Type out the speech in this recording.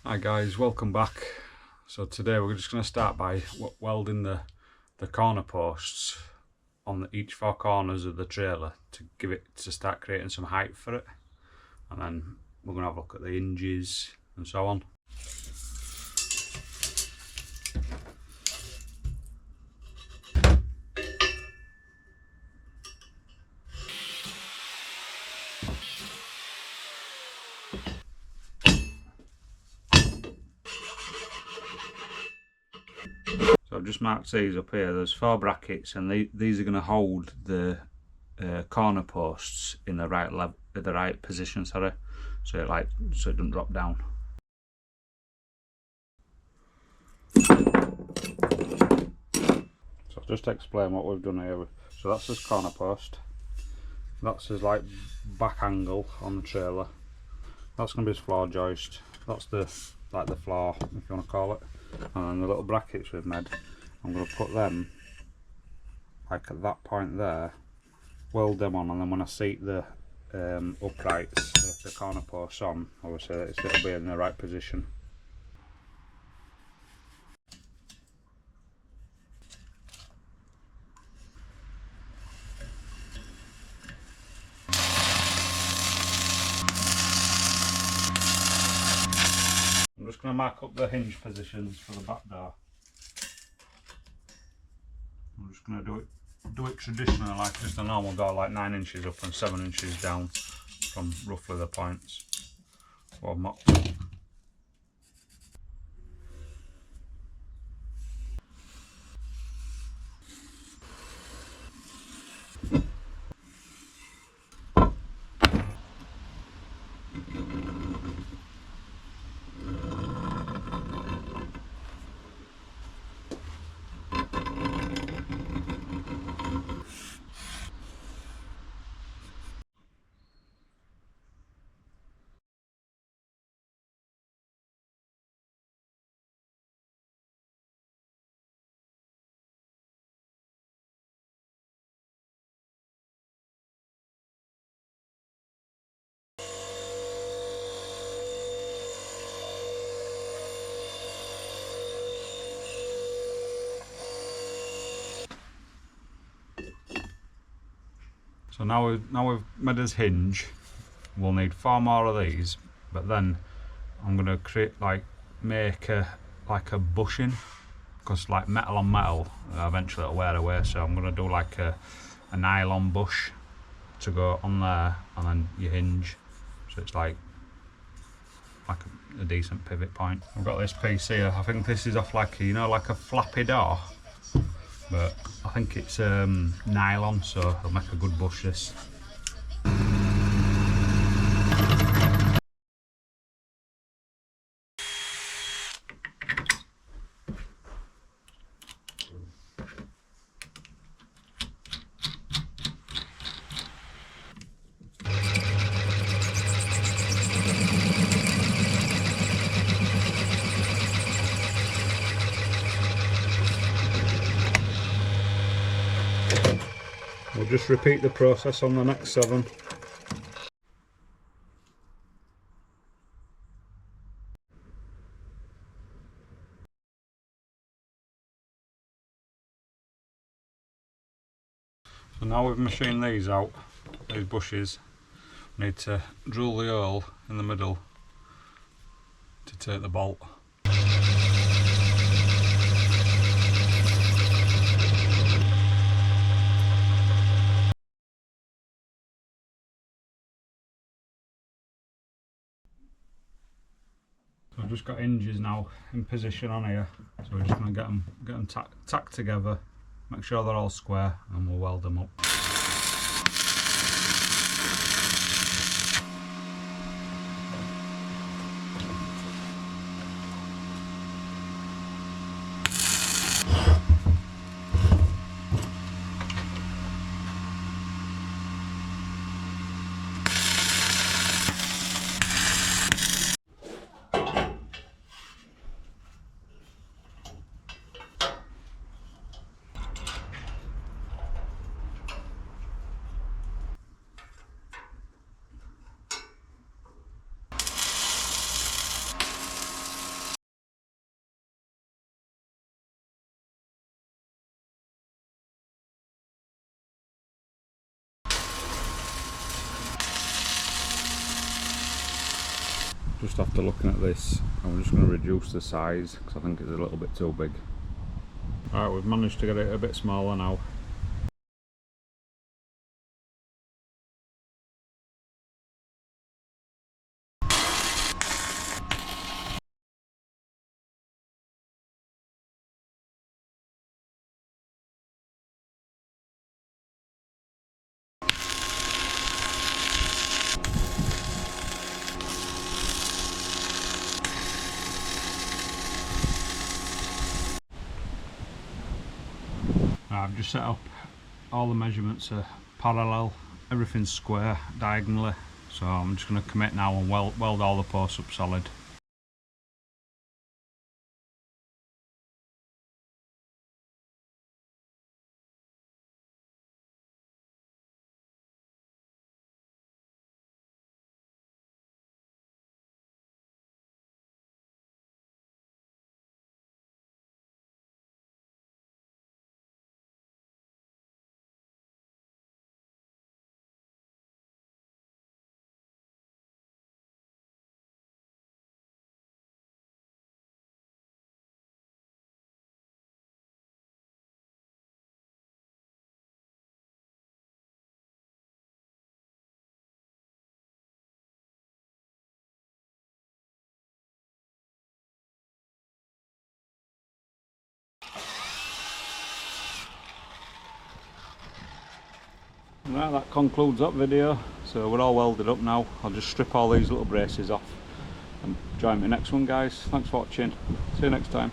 Hi guys, welcome back. So today we're just going to start by welding the corner posts on each four corners of the trailer to start creating some height for it, and then we're going to have a look at the hinges and so on. So I've just marked these up here. There's 4 brackets, and these are going to hold the corner posts in the right position. Sorry, so it doesn't drop down. So I'll just explain what we've done here. So that's this corner post. That's his back angle on the trailer. That's going to be his floor joist. That's the floor, if you want to call it. And then the little brackets we've made, I'm going to put them at that point there, weld them on, and then when I seat the uprights, the corner posts on, obviously it'll be in the right position. I'm just going to mark up the hinge positions for the back door. I'm just going to do it traditionally, like just a normal door, like 9 inches up and 7 inches down from roughly the points. Or not. So now we've made his hinge. We'll need 4 more of these, but then I'm going to make a bushing, because like metal on metal, eventually it'll wear away. So I'm going to do like a nylon bush to go on there, and then your hinge, so it's like a decent pivot point. I've got this piece here. I think this is off like a flappy door, but I think it's nylon, so it'll make a good bush this. We'll just repeat the process on the next 7. So now we've machined these out, these bushes, we need to drill the hole in the middle to take the bolt. So I've just got hinges now in position on here, so we're just going to get them tacked together, make sure they're all square, and we'll weld them up. Just after looking at this, I'm just going to reduce the size because I think it's a little bit too big. Alright, we've managed to get it a bit smaller now. I've just set up all the measurements are parallel, everything's square diagonally, so I'm just going to commit now and weld all the posts up solid. Right, that concludes that video. So we're all welded up now. I'll just strip all these little braces off and join me next one, guys. Thanks for watching. See you next time.